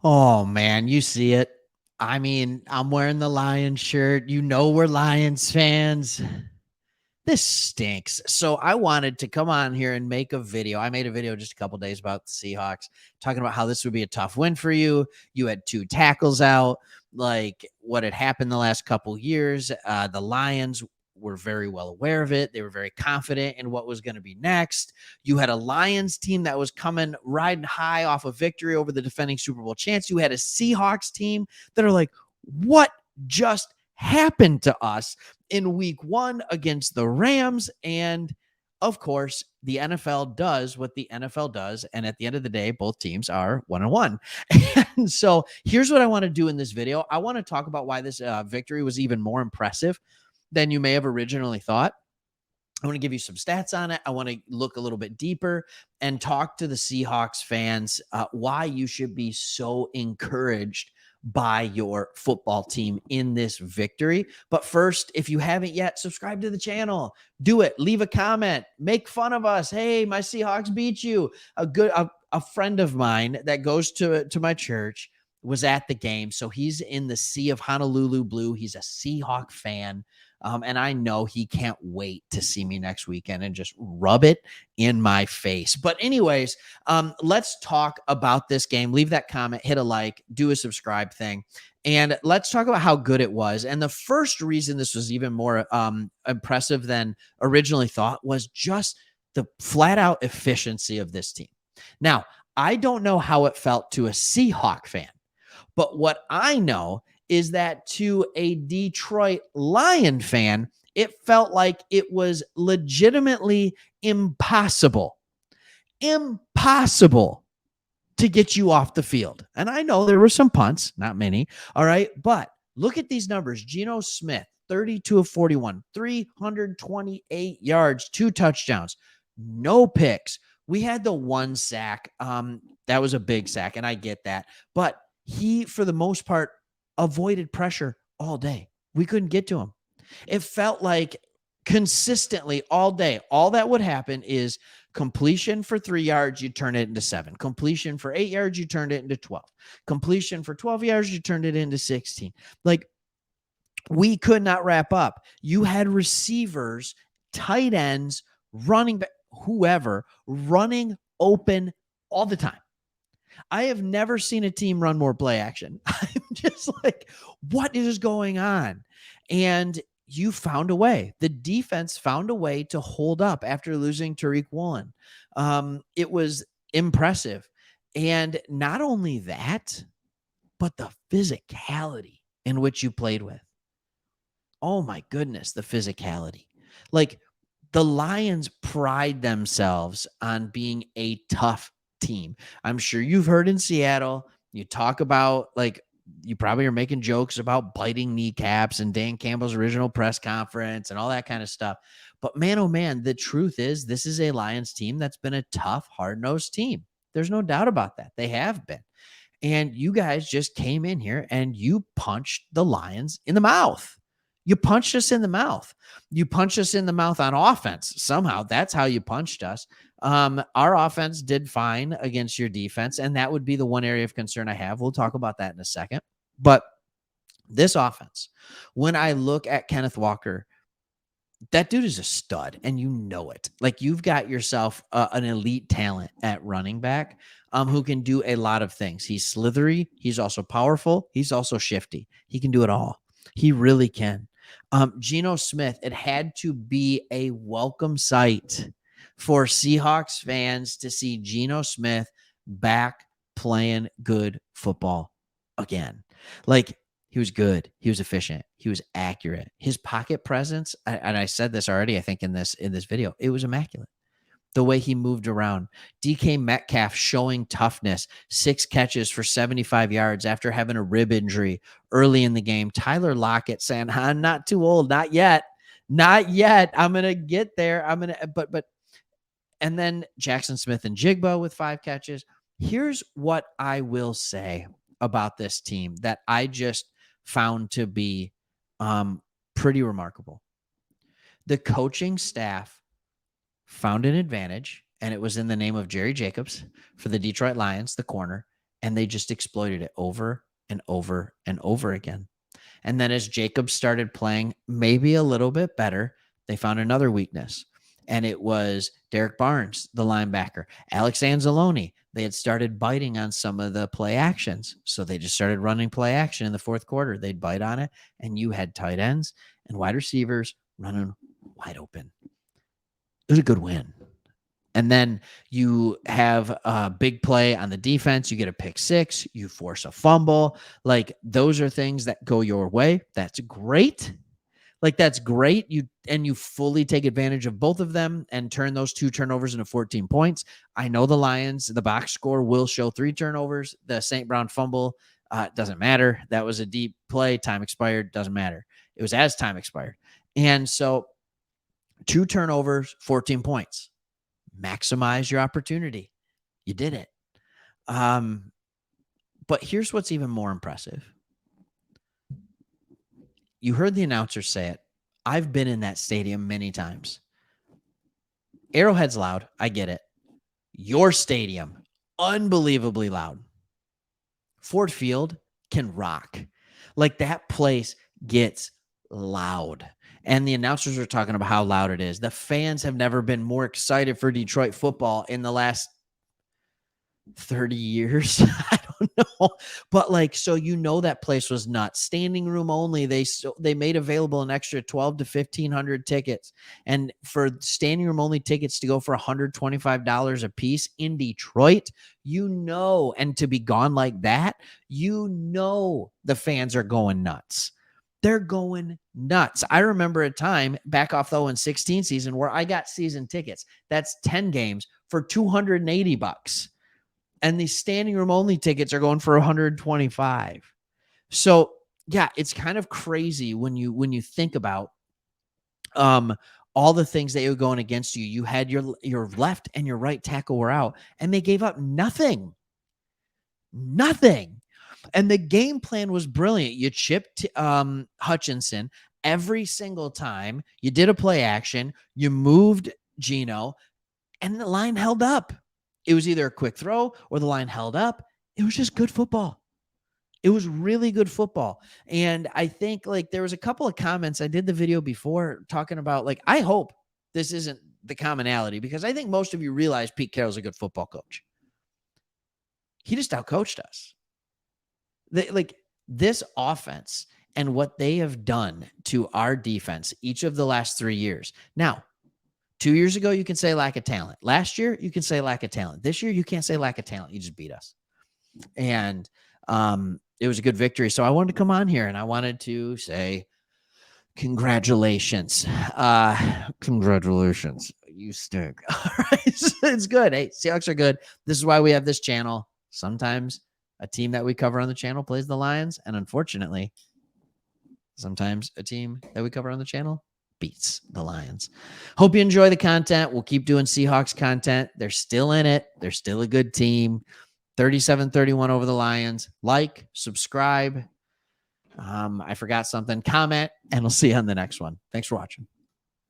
Oh, man, you see it. I mean, I'm wearing the Lions shirt. You know we're Lions fans. This stinks. So I wanted to come on here and make a video. I made a video just a couple days about the Seahawks, talking about how this would be a tough win for you. You had 2 tackles out, like what had happened the last couple years. The Lions were very well aware of it. They were very confident in what was going to be next. You had a Lions team that was coming riding high off a victory over the defending Super Bowl champs. You had a Seahawks team that are like, what just happened to us in week 1 against the Rams? And of course, the NFL does what the NFL does. And at the end of the day, both teams are 1-1. And so here's what I want to do in this video. I want to talk about why this victory was even more impressive than you may have originally thought. I want to give you some stats on it. I want to look a little bit deeper and talk to the Seahawks fans why you should be so encouraged by your football team in this victory. But first, if you haven't yet, subscribe to the channel. Do it. Leave a comment. Make fun of us. Hey, my Seahawks beat you. A friend of mine that goes to my church was at the game. So he's in the sea of Honolulu blue. He's a Seahawk fan. And I know he can't wait to see me next weekend and just rub it in my face. But anyways, let's talk about this game. Leave that comment, hit a like, do a subscribe thing. And let's talk about how good it was. And the first reason this was even more impressive than originally thought was just the flat out efficiency of this team. Now, I don't know how it felt to a Seahawk fan, but what I know is that to a Detroit Lion fan, it felt like it was legitimately impossible to get you off the field. And I know there were some punts, not many. All right. But look at these numbers. Geno Smith, 32 of 41, 328 yards, 2 touchdowns, no picks. We had the 1 sack. That was a big sack, and I get that. But he, for the most part, avoided pressure all day. We couldn't get to him. It felt like consistently all day, all that would happen is completion for 3 yards, you turn it into 7. Completion for 8 yards, you turned it into 12. Completion for 12 yards, you turned it into 16. Like, we could not wrap up. You had receivers, tight ends, running back, whoever, running open all the time. I have never seen a team run more play action. I'm just like, what is going on? And you found a way. The defense found a way to hold up after losing Tariq Woolen. It was impressive. And not only that, but the physicality in which you played with. Oh my goodness, the physicality. Like, the Lions pride themselves on being a tough team. I'm sure you've heard in Seattle, you talk about, like, you probably are making jokes about biting kneecaps and Dan Campbell's original press conference and all that kind of stuff. But man, oh man, the truth is this is a Lions team that's been a tough, hard-nosed team. There's no doubt about that. They have been. And you guys just came in here and you punched the Lions in the mouth. You punched us in the mouth. You punched us in the mouth on offense. Somehow that's how you punched us. Our offense did fine against your defense, and that would be the one area of concern I have. We'll talk about that in a second. But this offense, when I look at Kenneth Walker, that dude is a stud, and you know it. Like, you've got yourself an elite talent at running back who can do a lot of things. He's slithery. He's also powerful. He's also shifty. He can do it all. He really can. Geno Smith, it had to be a welcome sight for Seahawks fans to see Geno Smith back playing good football again. Like, he was good. He was efficient. He was accurate. His pocket presence, and I said this already, I think in this video, it was immaculate. The way he moved around. DK Metcalf showing toughness, 6 catches for 75 yards after having a rib injury early in the game. Tyler Lockett saying, I'm not too old. Not yet. Not yet. I'm going to get there. But and then Jackson Smith and Jigba with 5 catches. Here's what I will say about this team that I just found to be pretty remarkable. The coaching staff found an advantage, and it was in the name of Jerry Jacobs for the Detroit Lions, the corner, and they just exploited it over and over and over again. And then as Jacobs started playing maybe a little bit better, they found another weakness. And it was Derek Barnes, the linebacker, Alex Anzalone. They had started biting on some of the play actions. So they just started running play action in the fourth quarter. They'd bite on it, and you had tight ends and wide receivers running wide open. It was a good win. And then you have a big play on the defense. You get a pick six. You force a fumble. Like, those are things that go your way. That's great. Like, that's great. You fully take advantage of both of them and turn those 2 turnovers into 14 points. I know the Lions, the box score will show 3 turnovers. The St. Brown fumble doesn't matter. That was a deep play. Time expired. Doesn't matter. It was as time expired. And so 2 turnovers, 14 points. Maximize your opportunity. You did it. But here's what's even more impressive. You heard the announcer say it. I've been in that stadium many times. Arrowhead's loud. I get it. Your stadium, unbelievably loud. Ford Field can rock. Like, that place gets loud. And the announcers are talking about how loud it is. The fans have never been more excited for Detroit football in the last 30 years. I don't know. But like, so that place was nuts. Standing room only. They made available an extra 12 to 1,500 tickets. And for standing room only tickets to go for $125 a piece in Detroit, and to be gone like that, the fans are going nuts. They're going nuts. I remember a time back off the 0-16 season where I got season tickets. That's 10 games for $280. And these standing room only tickets are going for 125. So yeah, it's kind of crazy when you think about all the things that were going against you. You had your left and your right tackle were out, and they gave up nothing. And the game plan was brilliant. You chipped Hutchinson every single time. You did a play action. You moved Geno, and the line held up. It was either a quick throw or the line held up. It was just good football. It was really good football. And I think, like, there was a couple of comments. I did the video before talking about, like, I hope this isn't the commonality, because I think most of you realize Pete Carroll's a good football coach. He just outcoached us. This offense and what they have done to our defense each of the last 3 years. Now, 2 years ago, you can say lack of talent. Last year, you can say lack of talent. This year, you can't say lack of talent. You just beat us. And it was a good victory. So I wanted to come on here and I wanted to say congratulations. Congratulations. You stink. All right. It's good. Hey, Seahawks are good. This is why we have this channel. Sometimes a team that we cover on the channel plays the Lions. And unfortunately, sometimes a team that we cover on the channel beats the Lions. Hope you enjoy the content. We'll keep doing Seahawks content. They're still in it. They're still a good team. 37-31 over the Lions. Like, subscribe. I forgot something. Comment, and we'll see you on the next one. Thanks for watching.